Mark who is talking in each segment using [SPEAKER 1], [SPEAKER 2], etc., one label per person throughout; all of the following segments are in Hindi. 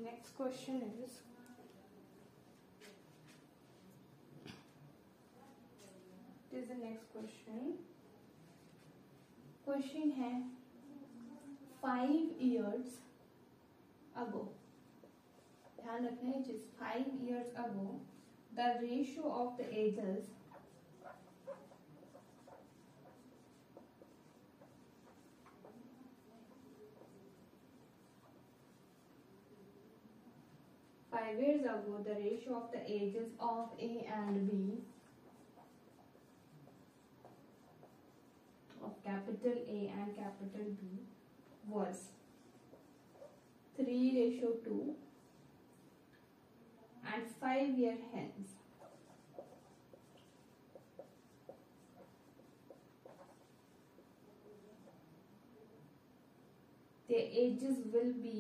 [SPEAKER 1] next question is the next question. Question है 5 years ago. ध्यान रखना है चीज. 5 years ago, the ratio of the ages of A and B, of capital A and capital B, was 3:2, and 5 years hence their ages will be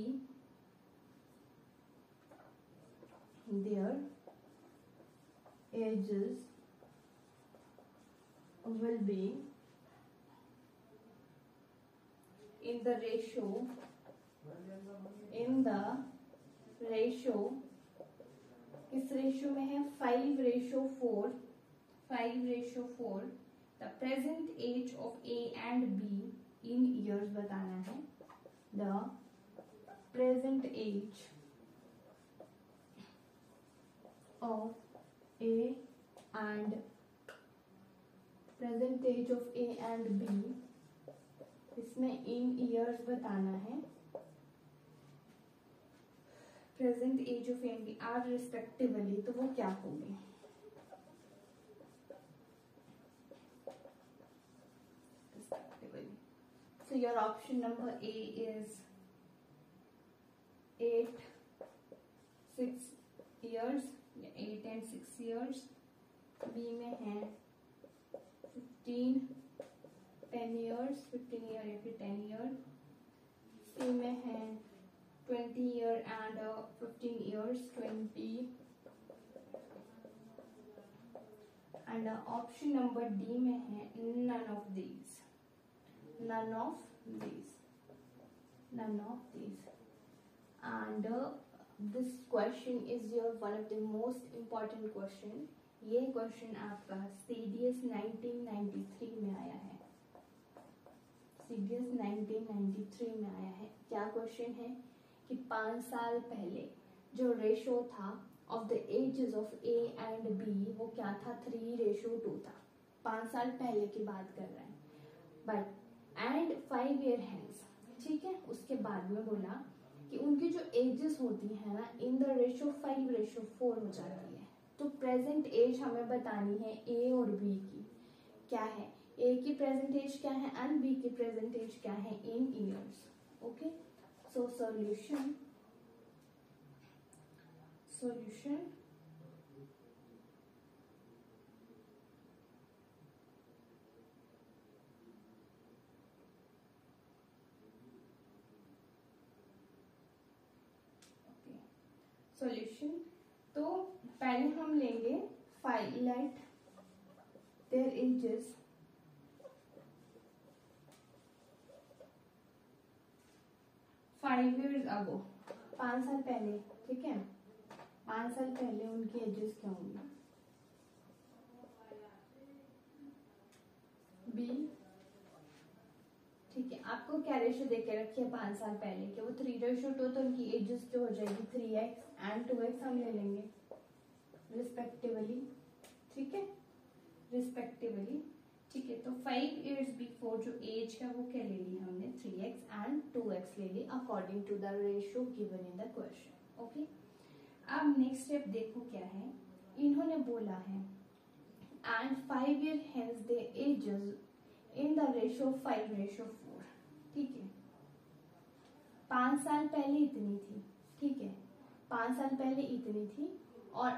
[SPEAKER 1] in the ratio किस रेशियो में है 5:4. 5:4. The present age of A and B in years बताना है. The present age of A and B, इसमें इन ईयर्स बताना है. Present age of A and B are respectively, तो वो क्या होगी? So your option number A is 8, 6 years, 8 and 6 years. B में है 15, 10 years, 15 year या फिर 10 year. C में है 20 year and 15 years, 20. And option number D में है none of these. And this question is your one of the most important question. ये क्वेश्चन आपका CDS 1993 में आया है. CDS 1993 में आया है. क्या क्वेश्चन है कि 5 साल पहले जो रेशो था of the ages of A and B वो क्या था? 3:2 था. 5 साल पहले की बात कर रहे हैं. बट एंड 5 year hence, ठीक है. उसके बाद में बोला कि उनकी जो एजेस होती है ना इन द रेशियो 5:4 हो जाती है. तो प्रेजेंट एज हमें बतानी है A और B की. क्या है? A की प्रेजेंट एज क्या है एंड B की प्रेजेंट एज क्या है in years. Okay. So solution solution. तो पहले हम लेंगे let their ages five years ago, 5 साल पहले. ठीक है. 5 साल पहले उनकी एजेस क्या होंगी? B. ठीक है. आपको क्या रेशियो देके रखी है 5 साल पहले के? वो 3:2, तो उनकी एजेस जो हो जाएगी 3x एंड 2x हम ले लेंगे रिस्पेक्टिवली. ठीक है. रिस्पेक्टिवली. ठीक है. तो 5 years बिफोर जो एज है वो क्या ले ली हमने? 3x एंड 2x ले ली according to the ratio given in the question. Okay. अब नेक्स्ट स्टेप देखो क्या है. इन्होंने बोला है and 5 year hence the ages in the ratio 5:4. ठीक है. 5 साल पहले इतनी थी. ठीक है. 5 साल पहले इतनी थी और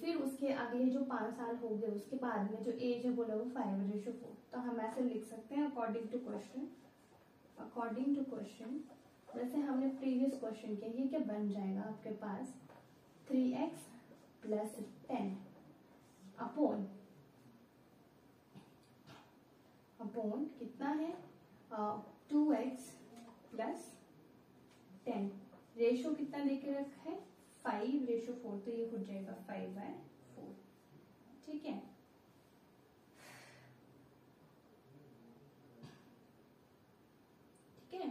[SPEAKER 1] फिर उसके अगले जो 5 साल हो गए उसके बाद में जो एज है बोला वो 5:4. तो हम ऐसे लिख सकते हैं अकॉर्डिंग टू क्वेश्चन जैसे हमने प्रीवियस क्वेश्चन किया. ये क्या बन जाएगा आपके पास? 3x + 10 अपॉन कितना है? 2x + 10. रेशो कितना देके रखा है 5:4, तो ये हो जाएगा 5/4। ठीक है, ठीक है।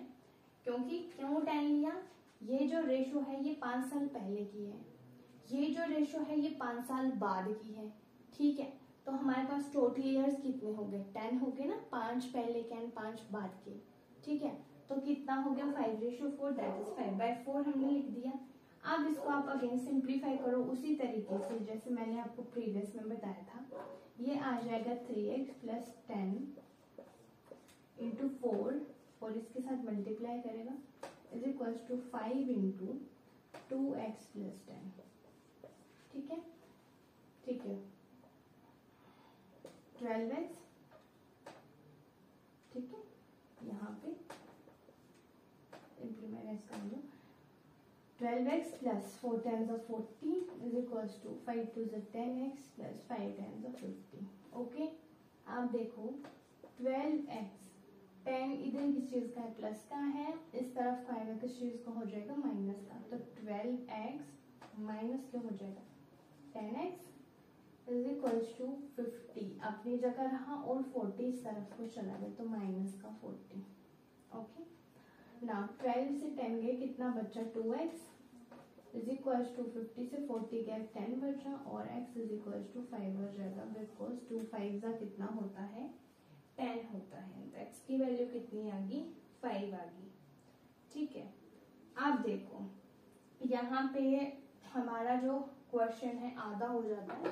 [SPEAKER 1] क्योंकि क्यों 10 लिया, ये जो रेशो है ये 5 साल पहले की है, ये जो रेशो है ये 5 साल बाद की है। ठीक है, तो हमारे पास टोटल ईयर्स कितने हो गए 10 हो गए ना, 5 पहले के एंड 5 बाद के। ठीक है, तो कितना हो गया 5:4, दैट इज 5/4 हमने लिख दिया। अब इसको आप अगेन सिंप्लीफाई करो उसी तरीके से जैसे मैंने आपको प्रीवियस में बताया था। ये आ जाएगा 3x + 10 × 4 और इसके साथ मल्टीप्लाई करेगा इज इक्वल टू 5 × 2x + 10। ठीक है, ठीक है, 12x। ठीक है, यहाँ पे इम्प्लीमेंट कर लो। 12x + 4 × 40 is equal to 5 × 10x + 5 × 50। Okay, आप देखो 12x 10 इधर किस चीज का है प्लस का है, इस तरफ का आएगा किस चीज का हो जाएगा माइनस का, तो 12x माइनस क्या हो जाएगा 10x इज इक्वल टू 50 अपनी जगह रहा और 40 इस तरफ को चला गया तो माइनस का 40। ओके, नाउ 12 से 10 गए कितना बचा 2x इज इक्वल टू 50 से 40 गया 10 बचा और x इज इक्वल टू 5 हो जाएगा बिकॉज 2 5 का कितना होता है 10 होता है। तो x की वैल्यू कितनी आ गई 5 आ गई। ठीक है, आप देखो यहाँ पे हमारा जो क्वेश्चन है आधा हो जाता है।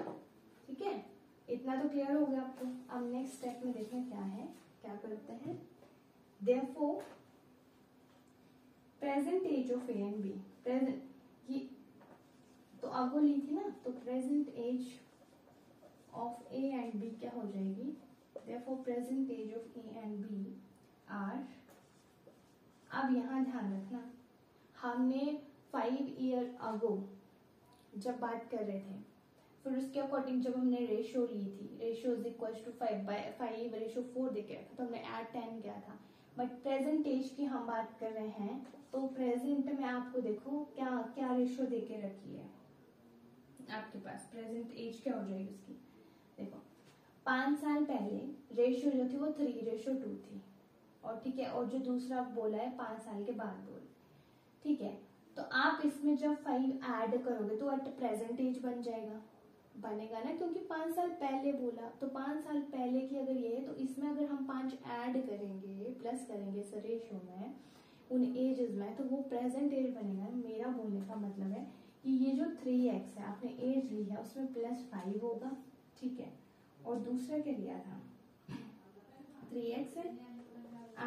[SPEAKER 1] ठीक है, इतना तो क्लियर हो गया आपको। अब नेक्स्ट स्टेप में देखें क्या है, क्या करते हैं। Therefore present age of A and B, present ये तो आपको ली थी ना, तो present age of A and B क्या हो जाएगी, therefore present age of A and B are. अब यहाँ ध्यान रखना हमने 5 ईयर अगो जब बात कर रहे थे फिर उसके अकॉर्डिंग जब हमने रेशो ली थी, रेशो इज इक्वल टू 5/5:4 देके रखा तो हमने ऐड 10 किया था। बट प्रेजेंट एज की हम बात कर रहे हैं तो प्रेजेंट में आपको देखो क्या क्या रेशो देके रखी है आपके पास। प्रेजेंट एज क्या हो जाएगी उसकी, देखो 5 साल पहले रेशो जो थी वो 3:2 थी, और ठीक है, और जो दूसरा बोला है 5 साल के बाद बोल। ठीक है, तो आप इसमें जब 5 ऐड करोगे तो एट प्रेजेंट एज बन जाएगा, बनेगा ना, क्योंकि 5 साल पहले बोला तो 5 साल पहले की अगर ये है तो इसमें अगर हम 5 ऐड करेंगे प्लस करेंगे इस रेशो में उन एजेस में तो वो प्रेजेंट एज बनेगा। मेरा बोलने का मतलब है कि ये जो 3x है आपने एज ली है उसमें +5 होगा। ठीक है, और दूसरा क्या लिया था 3x है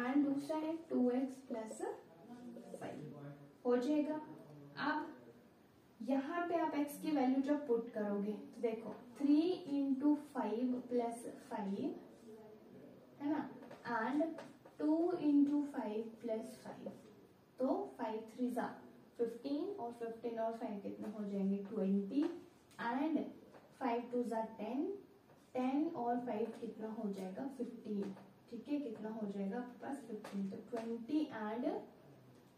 [SPEAKER 1] एंड दूसरा है 2x + 5 हो जाएगा। अब यहाँ पे आप x की वैल्यू जब पुट करोगे तो देखो 3 × 5 + 5 है ना, एंड 2 × 5 + 5, तो 5 3 15 और 15 और 5 कितने हो जाएंगे 20 एंड 5 2 10 10 और 5 कितना हो जाएगा 15। ठीक है, कितना हो जाएगा आपके पास 15, तो 20 and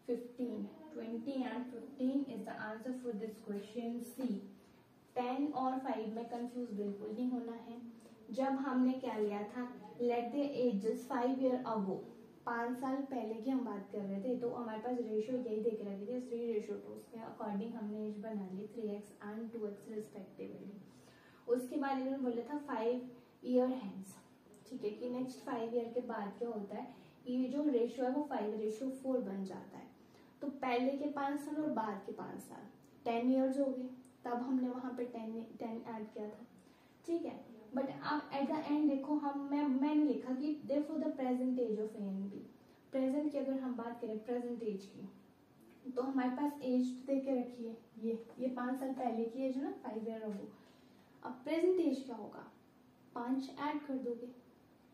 [SPEAKER 1] 15 is the answer for this question C। 10 और 5 में कंफ्यूज बिल्कुल नहीं होना है। जब हमने क्या लिया था let the ages 5 year ago, 5 साल पहले की हम बात कर रहे थे, तो हमारे पास रेशियो यही देख रहे थे 3:2, उसके अकॉर्डिंग हमने एज बना ली 3x एंड 2x रिस्पेक्टिवली। उसके बाद इन्होंने बोला था 5 ईयर हैंस। ठीक है, कि नेक्स्ट 5 ईयर के बाद क्या होता है, ये जो रेशियो है वो 5:4 बन जाता है। तो पहले के 5 साल और बाद के 5 साल 10 ईयर्स हो गए, तब हमने वहां पे 10 ऐड किया था। ठीक है, बट अब एट द एंड देखो मैंने लिखा कि therefore the present age of A and B. Present की अगर हम बात करें प्रेजेंट एज की तो हमारे पास एज दे के रखी है, ये 5 साल पहले की एज है ना 5 ईयर अगो। अब प्रेजेंट एज क्या होगा 5 ऐड कर दोगे,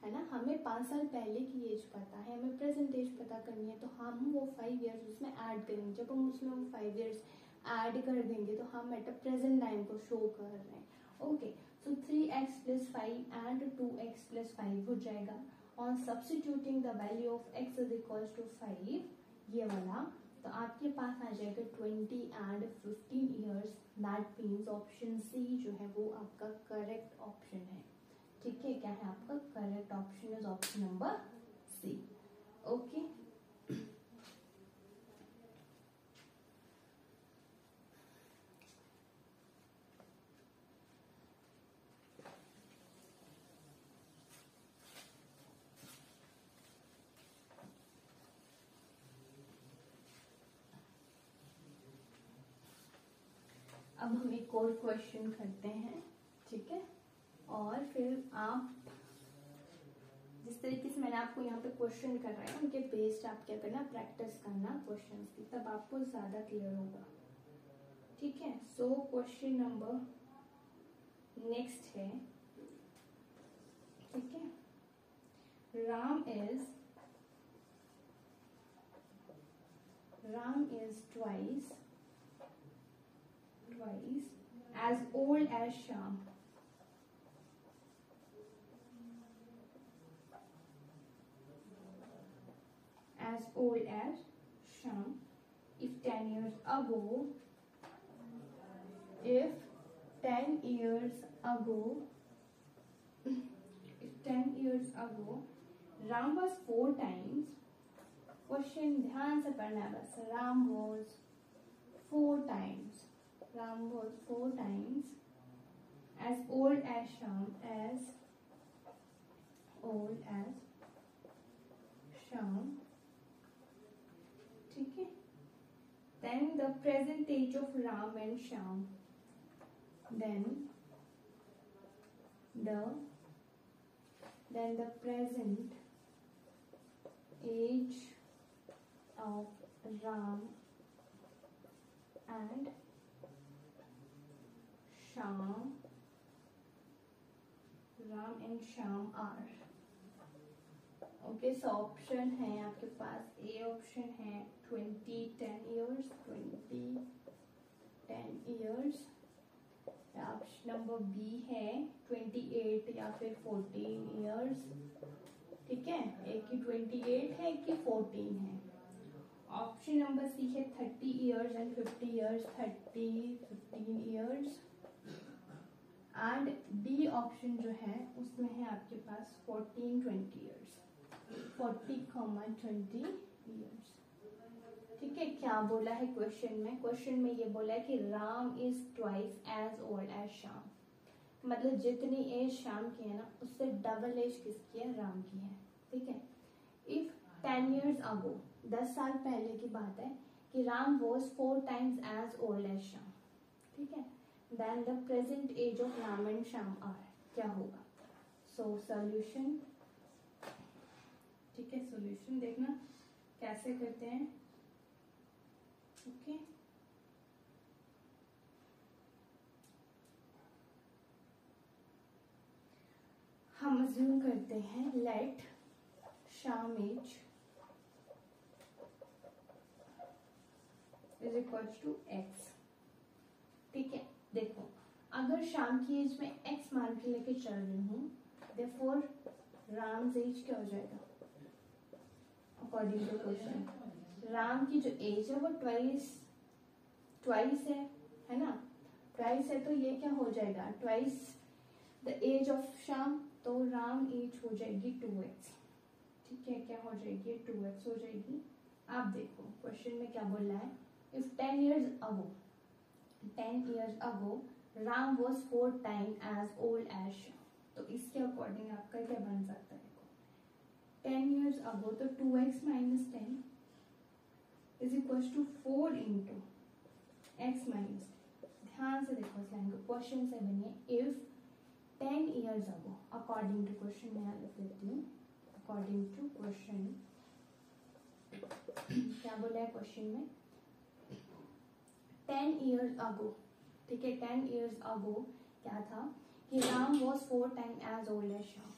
[SPEAKER 1] है ना, हमें 5 साल पहले की एज पता है, हमें प्रेजेंट एज पता करनी है, तो हम वो 5 इयर्स उसमें ऐड करेंगे। जब हम उसमें वो 5 इयर्स ऐड कर देंगे तो हम एट अ प्रेजेंट टाइम को शो कर रहे हैं। Okay, so 3x + 5 and 2x + 5 हो जाएगा। On substituting the value of x is equal to 5, ये वाला तो आपके पास आ जाएगा 20 and 15 years. That means option C जो है वो आपका करेक्ट ऑप्शन है। ठीक है, क्या है आपका correct option is option number C. Okay, अब हम एक और क्वेश्चन करते हैं। ठीक है, और फिर आप जिस तरीके से मैंने आपको यहाँ पे क्वेश्चन कराया उनके बेस्ड आप क्या करना, प्रैक्टिस करना क्वेश्चंस की, तब आपको ज्यादा क्लियर होगा। ठीक है, सो क्वेश्चन नंबर नेक्स्ट है। ठीक है, Ram is twice as old as Sham. As old as Sham. If 10 years ago, if 10 years ago, Ram was 4 times. Question ध्यान से पढ़ना है बस। Ram was 4 times as old as Sham, ठीक है। Then the present age of Ram and Sham, then the present age of Ram and Sham are। Okay, so option है आपके पास। ए ऑप्शन है 10 years। ऑप्शन नंबर बी है 28 या फिर 14 years। ठीक है, एक की 28 है, एक की 14 है। ऑप्शन नंबर सी है 30 years and 50 years, 15 years। And D option जो है उसमें है आपके पास 40 years। ठीक है, क्या बोला है क्वेश्चन में? क्वेश्चन में ये बोला है कि Ram is twice as old as Shyam, मतलब जितनी एज श्याम की है ना उससे डबल एज किसकी है, राम की है। ठीक है, इफ 10 years ago, 10 साल पहले की बात है कि Ram was 4 times as old as Shyam. ठीक है, then the present age of Ram and Shyam are, क्या होगा? So solution. ठीक है, सॉल्यूशन देखना कैसे करते हैं। ओके, हम अज्यूम करते हैं let Shyam age is equal to x. ठीक है, देखो अगर श्याम की एज में एक्स मान के लेके चल रही हूँ, देयरफॉर राम्स एज क्या हो जाएगा? अकॉर्डिंग टू क्वेश्चन राम की जो एज है वो ट्वाइस है ना, ट्वाइस है, तो ये क्या हो जाएगा? Twice the age of Shyam, तो राम एज हो जाएगी 2x। ठीक है, क्या हो जाएगी? 2x हो जाएगी। आप देखो क्वेश्चन में क्या बोल रहा है, if 10 years ago Ram was 4 times as old as Shyam, तो इसके अकॉर्डिंग आपका क्या बन सकता है? 10 years ago, तो 2x minus 10 is equals to 4 into x minus 10। ध्यान से देखो इस लाइन को, क्वेश्चन से बनिए। If 10 years ago, according to question में यहाँ लिख देती हूँ, अकॉर्डिंग टू क्वेश्चन क्या बोला है क्वेश्चन में? 10 years ago, ठीक है, 10 years ago क्या था कि Ram was 4 times as old as Shyam,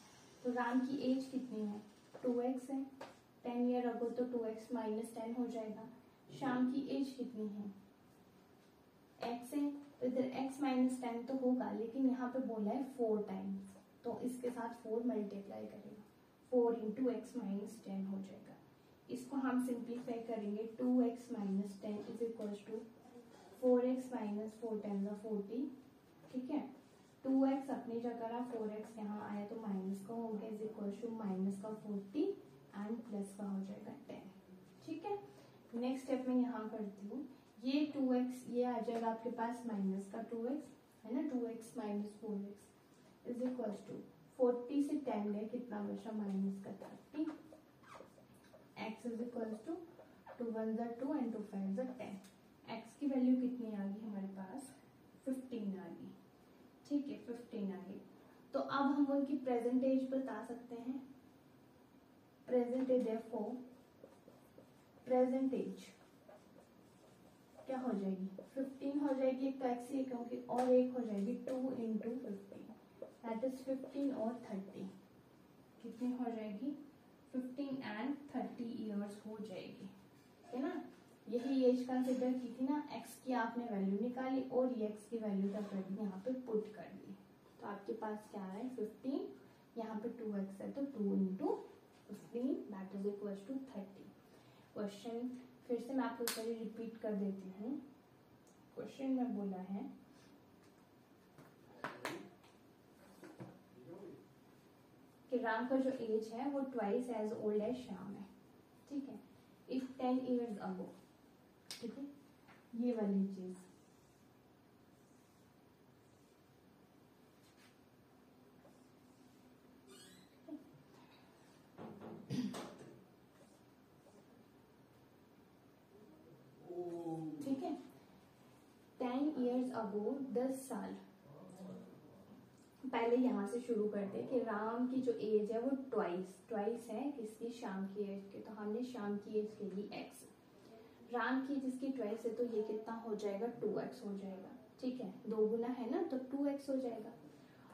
[SPEAKER 1] तो राम की एज कितनी है? 2x है। 10 year ago तो 2x minus 10 हो जाएगा। श्याम की एज कितनी है? x है, तो इधर x minus 10 तो होगा, लेकिन यहाँ पे बोला है 4 times, तो इसके साथ 4 मल्टीप्लाई करेगा, 4 into x minus 10 हो जाएगा। इसको हम सिंप्लीफाई करेंगे 2x minus 10 is equal to 4x minus 4 10 40, ठीक है। 2x अपनी जगह रहा, 4x यहाँ आया तो माइनस का हो गया इज इक्वल टू माइनस का 40 एंड प्लस का हो जाएगा 10, ठीक है। नेक्स्ट स्टेप में यहाँ करती हूँ, ये 2x ये आ जाएगा आपके पास माइनस का 2x है ना, 2x minus 4x is equal to 40 से 10 गए, कितना बचा माइनस का 30, x is equal to 2 1 2 and 2 5 10। x की वैल्यू कितनी आ गई हमारे पास 15 आ गई, ठीक है 15 आ गई। तो अब हम उनकी प्रेजेंट एज बता सकते हैं, प्रेजेंट एज देखो, प्रेजेंट एज क्या हो जाएगी 15 हो जाएगी, एक तो x ही क्योंकि, और एक हो जाएगी 2 इंटू 15 दैट इज 15 और 30, कितनी हो जाएगी 15 एंड 30 ईयर्स हो जाएगी, है ना। यही एज कंसिडर की थी ना, x की आपने वैल्यू निकाली और ये x की वैल्यू क्या कर दी यहाँ पे पुट कर दी, तो आपके पास क्या आ रहा है 15, यहाँ पे 2x है तो 2 into 15 that is equal to 30। Question फिर से मैं आपको सारी रिपीट कर देती हूँ। क्वेश्चन में बोला है कि राम का जो एज है वो twice as old as Shyam है, ठीक है। इफ 10 years ago, ठीक है, ये वाली चीज ठीक है। 10 years ago 10 साल पहले यहाँ से शुरू करते हैं कि राम की जो एज है वो ट्वाइस है किसकी, शाम की एज के, तो हमने शाम की एज के लिए x, राम की जिसकी ट्वाइस है तो ये कितना हो जाएगा 2x हो जाएगा, ठीक है, 2 गुना है ना तो 2x हो जाएगा।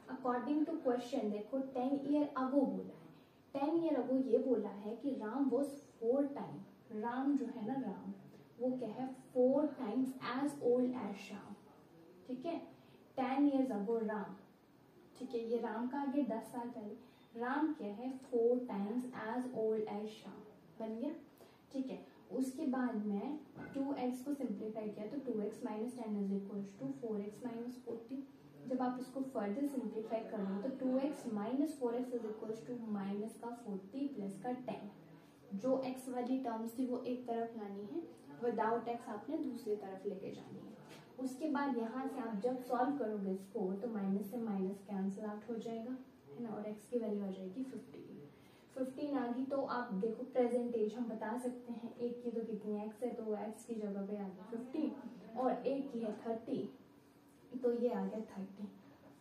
[SPEAKER 1] अकॉर्डिंग टू क्वेश्चन देखो 10 year ago बोला है, 10 year ago ये बोला है कि राम वॉज 4 टाइम, राम जो है ना राम वो क्या है 4 times as old as Shyam, ठीक है। 10 years ago राम, ठीक है, ये राम का आगे 10 साल पहले, राम क्या है 4 times as old as Shyam, बन गया, ठीक है। उसके बाद में 2x को सिंप्लीफाई किया तो 2x minus 10 is equal to 4x minus 40। जब आप इसको फर्दर सिंप्लीफाई कर लो तो 2x minus 4x is equal to minus का 40 प्लस का 10। जो x वाली टर्म्स थी वो एक तरफ लानी है, विदाउट x आपने दूसरी तरफ लेके जानी है। उसके बाद यहाँ से आप जब सॉल्व करोगे इसको तो माइनस से माइनस कैंसिल आउट हो जाएगा, है ना, और x की वैल्यू आ जाएगी 15 आ गई। तो आप देखो प्रेजेंट एज हम बता सकते हैं, एक की तो कितनी x है तो x की जगह पे आ गया 15 और एक की है 30 तो ये आ गया 30,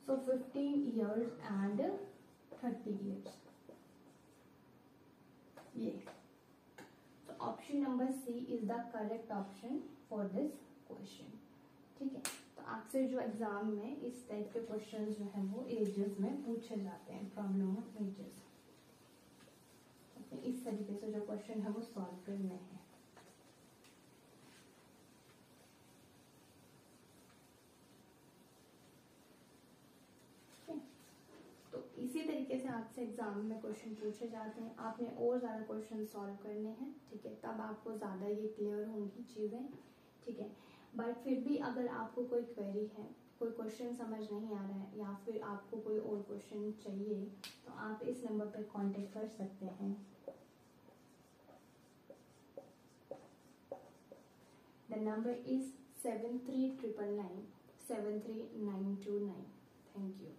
[SPEAKER 1] सो 15 years एंड 30 years ये। तो option number C is the correct option for this question, ठीक है। तो आपसे जो एग्जाम में इस टाइप के क्वेश्चंस जो है वो एजेस में पूछे जाते हैं, प्रॉब्लम ऑफ एजेस, इस तरीके से जो क्वेश्चन है वो सॉल्व करने हैं। तो इसी तरीके से आपसे एग्जाम में क्वेश्चन पूछे जाते हैं, आपने और ज्यादा क्वेश्चन सॉल्व करने हैं, ठीक है, तब आपको ज्यादा ये क्लियर होंगी चीजें, ठीक है। बट फिर भी अगर आपको कोई क्वेरी है, कोई क्वेश्चन समझ नहीं आ रहा है या फिर आपको कोई और क्वेश्चन चाहिए तो आप इस नंबर पर कांटेक्ट कर सकते हैं। The number is 73999 73929. Thank you.